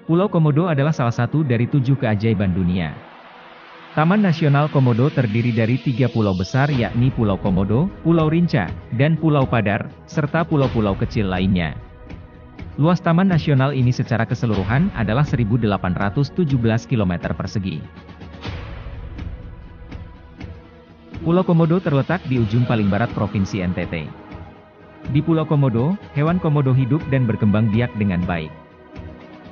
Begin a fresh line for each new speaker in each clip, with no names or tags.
Pulau Komodo adalah salah satu dari 7 keajaiban dunia. Taman Nasional Komodo terdiri dari 3 pulau besar yakni Pulau Komodo, Pulau Rinca, dan Pulau Padar, serta pulau-pulau kecil lainnya. Luas Taman Nasional ini secara keseluruhan adalah 1.817 km persegi. Pulau Komodo terletak di ujung paling barat Provinsi NTT. Di Pulau Komodo, hewan komodo hidup dan berkembang biak dengan baik.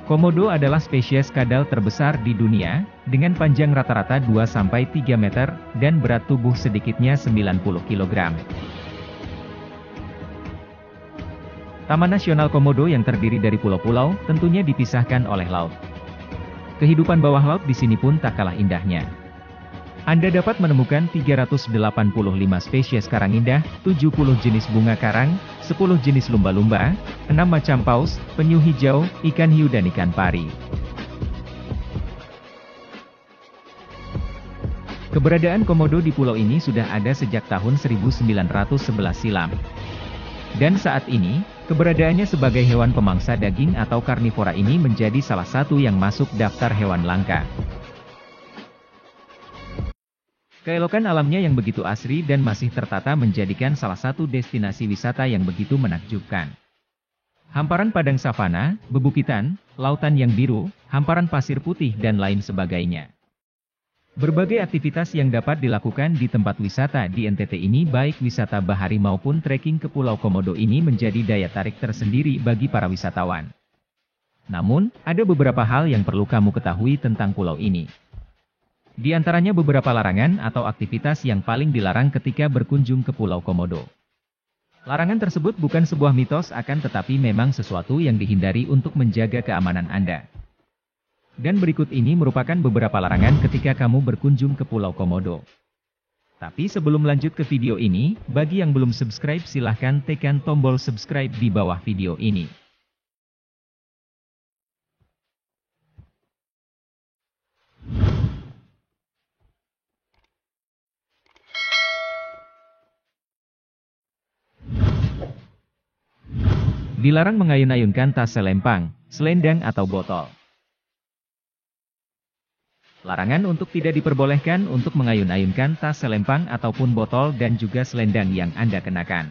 Komodo adalah spesies kadal terbesar di dunia, dengan panjang rata-rata 2-3 meter, dan berat tubuh sedikitnya 90 kg. Taman Nasional Komodo yang terdiri dari pulau-pulau, tentunya dipisahkan oleh laut. Kehidupan bawah laut di sini pun tak kalah indahnya. Anda dapat menemukan 385 spesies karang indah, 70 jenis bunga karang, 10 jenis lumba-lumba, 6 macam paus, penyu hijau, ikan hiu dan ikan pari. Keberadaan komodo di pulau ini sudah ada sejak tahun 1911 silam. Dan saat ini, keberadaannya sebagai hewan pemangsa daging atau karnivora ini menjadi salah satu yang masuk daftar hewan langka. Keelokan alamnya yang begitu asri dan masih tertata menjadikan salah satu destinasi wisata yang begitu menakjubkan. Hamparan padang savana, bebukitan, lautan yang biru, hamparan pasir putih dan lain sebagainya. Berbagai aktivitas yang dapat dilakukan di tempat wisata di NTT ini baik wisata bahari maupun trekking ke Pulau Komodo ini menjadi daya tarik tersendiri bagi para wisatawan. Namun, ada beberapa hal yang perlu kamu ketahui tentang pulau ini. Di antaranya beberapa larangan atau aktivitas yang paling dilarang ketika berkunjung ke Pulau Komodo. Larangan tersebut bukan sebuah mitos akan tetapi memang sesuatu yang dihindari untuk menjaga keamanan Anda. Dan berikut ini merupakan beberapa larangan ketika kamu berkunjung ke Pulau Komodo. Tapi sebelum lanjut ke video ini, bagi yang belum subscribe silahkan tekan tombol subscribe di bawah video ini. Dilarang mengayun-ayunkan tas selempang, selendang atau botol. Larangan untuk tidak diperbolehkan untuk mengayun-ayunkan tas selempang ataupun botol dan juga selendang yang Anda kenakan.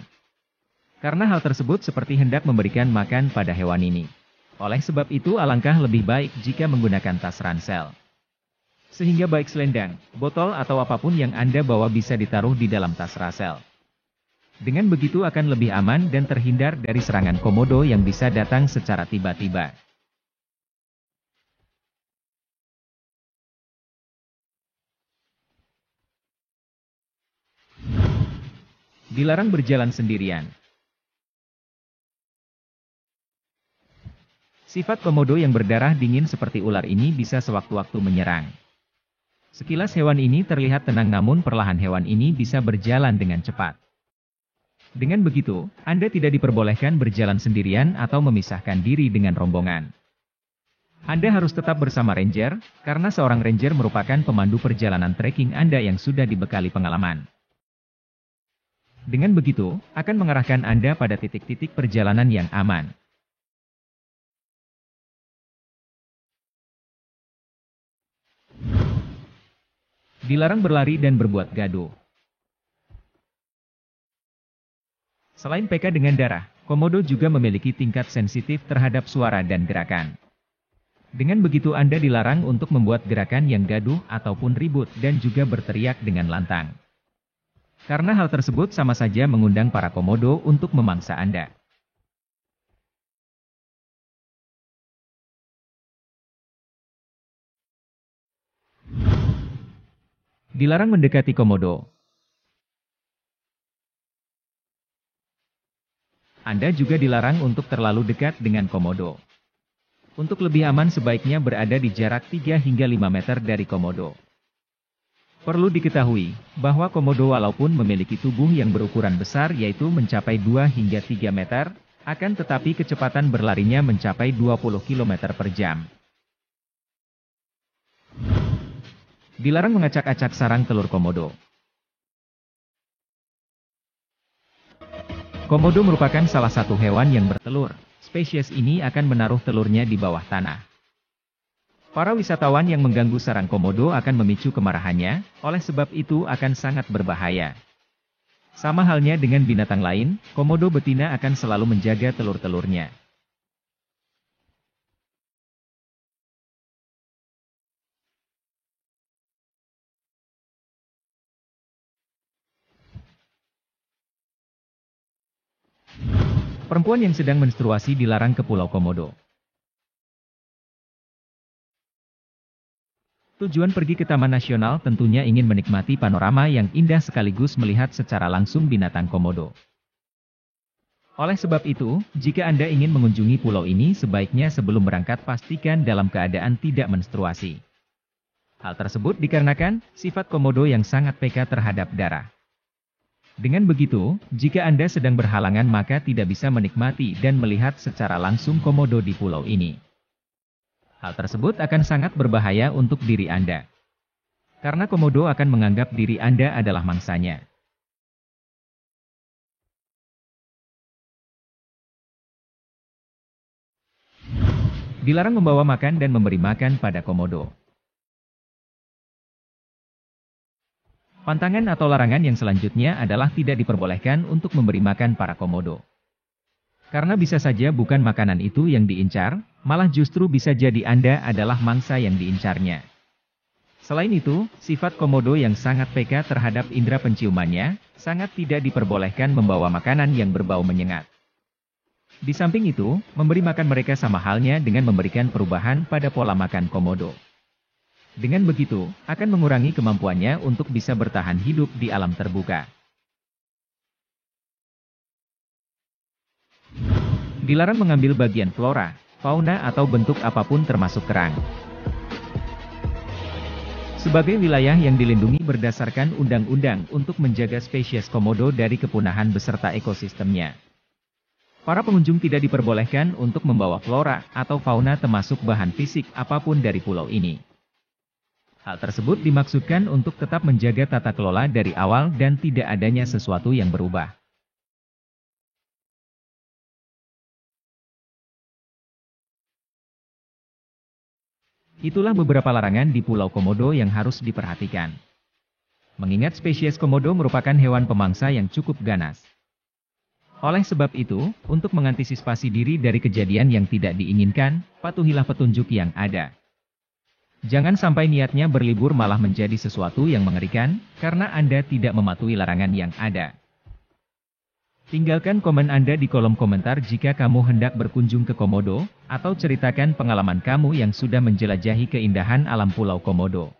Karena hal tersebut seperti hendak memberikan makan pada hewan ini. Oleh sebab itu alangkah lebih baik jika menggunakan tas ransel. Sehingga baik selendang, botol atau apapun yang Anda bawa bisa ditaruh di dalam tas ransel. Dengan begitu akan lebih aman dan terhindar dari serangan komodo yang bisa datang secara tiba-tiba. Dilarang berjalan sendirian. Sifat komodo yang berdarah dingin seperti ular ini bisa sewaktu-waktu menyerang. Sekilas hewan ini terlihat tenang namun perlahan hewan ini bisa berjalan dengan cepat. Dengan begitu, Anda tidak diperbolehkan berjalan sendirian atau memisahkan diri dengan rombongan. Anda harus tetap bersama ranger, karena seorang ranger merupakan pemandu perjalanan trekking Anda yang sudah dibekali pengalaman. Dengan begitu, akan mengarahkan Anda pada titik-titik perjalanan yang aman. Dilarang berlari dan berbuat gaduh. Selain peka dengan darah, komodo juga memiliki tingkat sensitif terhadap suara dan gerakan. Dengan begitu Anda dilarang untuk membuat gerakan yang gaduh ataupun ribut dan juga berteriak dengan lantang. Karena hal tersebut sama saja mengundang para komodo untuk memangsa Anda. Dilarang mendekati komodo. Anda juga dilarang untuk terlalu dekat dengan komodo. Untuk lebih aman sebaiknya berada di jarak 3 hingga 5 meter dari komodo. Perlu diketahui, bahwa komodo walaupun memiliki tubuh yang berukuran besar yaitu mencapai 2 hingga 3 meter, akan tetapi kecepatan berlarinya mencapai 20 km per jam. Dilarang mengacak-acak sarang telur komodo. Komodo merupakan salah satu hewan yang bertelur. Spesies ini akan menaruh telurnya di bawah tanah. Para wisatawan yang mengganggu sarang komodo akan memicu kemarahannya, oleh sebab itu akan sangat berbahaya. Sama halnya dengan binatang lain, komodo betina akan selalu menjaga telur-telurnya. Perempuan yang sedang menstruasi dilarang ke Pulau Komodo. Tujuan pergi ke Taman Nasional tentunya ingin menikmati panorama yang indah sekaligus melihat secara langsung binatang komodo. Oleh sebab itu, jika Anda ingin mengunjungi pulau ini sebaiknya sebelum berangkat pastikan dalam keadaan tidak menstruasi. Hal tersebut dikarenakan sifat komodo yang sangat peka terhadap darah. Dengan begitu, jika Anda sedang berhalangan maka tidak bisa menikmati dan melihat secara langsung komodo di pulau ini. Hal tersebut akan sangat berbahaya untuk diri Anda. Karena komodo akan menganggap diri Anda adalah mangsanya. Dilarang membawa makan dan memberi makan pada komodo. Pantangan atau larangan yang selanjutnya adalah tidak diperbolehkan untuk memberi makan para komodo. Karena bisa saja bukan makanan itu yang diincar, malah justru bisa jadi Anda adalah mangsa yang diincarnya. Selain itu, sifat komodo yang sangat peka terhadap indera penciumannya, sangat tidak diperbolehkan membawa makanan yang berbau menyengat. Di samping itu, memberi makan mereka sama halnya dengan memberikan perubahan pada pola makan komodo. Dengan begitu, akan mengurangi kemampuannya untuk bisa bertahan hidup di alam terbuka. Dilarang mengambil bagian flora, fauna atau bentuk apapun termasuk kerang. Sebagai wilayah yang dilindungi berdasarkan undang-undang untuk menjaga spesies komodo dari kepunahan beserta ekosistemnya. Para pengunjung tidak diperbolehkan untuk membawa flora atau fauna termasuk bahan fisik apapun dari pulau ini. Hal tersebut dimaksudkan untuk tetap menjaga tata kelola dari awal dan tidak adanya sesuatu yang berubah. Itulah beberapa larangan di Pulau Komodo yang harus diperhatikan. Mengingat spesies komodo merupakan hewan pemangsa yang cukup ganas. Oleh sebab itu, untuk mengantisipasi diri dari kejadian yang tidak diinginkan, patuhilah petunjuk yang ada. Jangan sampai niatnya berlibur malah menjadi sesuatu yang mengerikan, karena Anda tidak mematuhi larangan yang ada. Tinggalkan komen Anda di kolom komentar jika kamu hendak berkunjung ke Komodo, atau ceritakan pengalaman kamu yang sudah menjelajahi keindahan alam Pulau Komodo.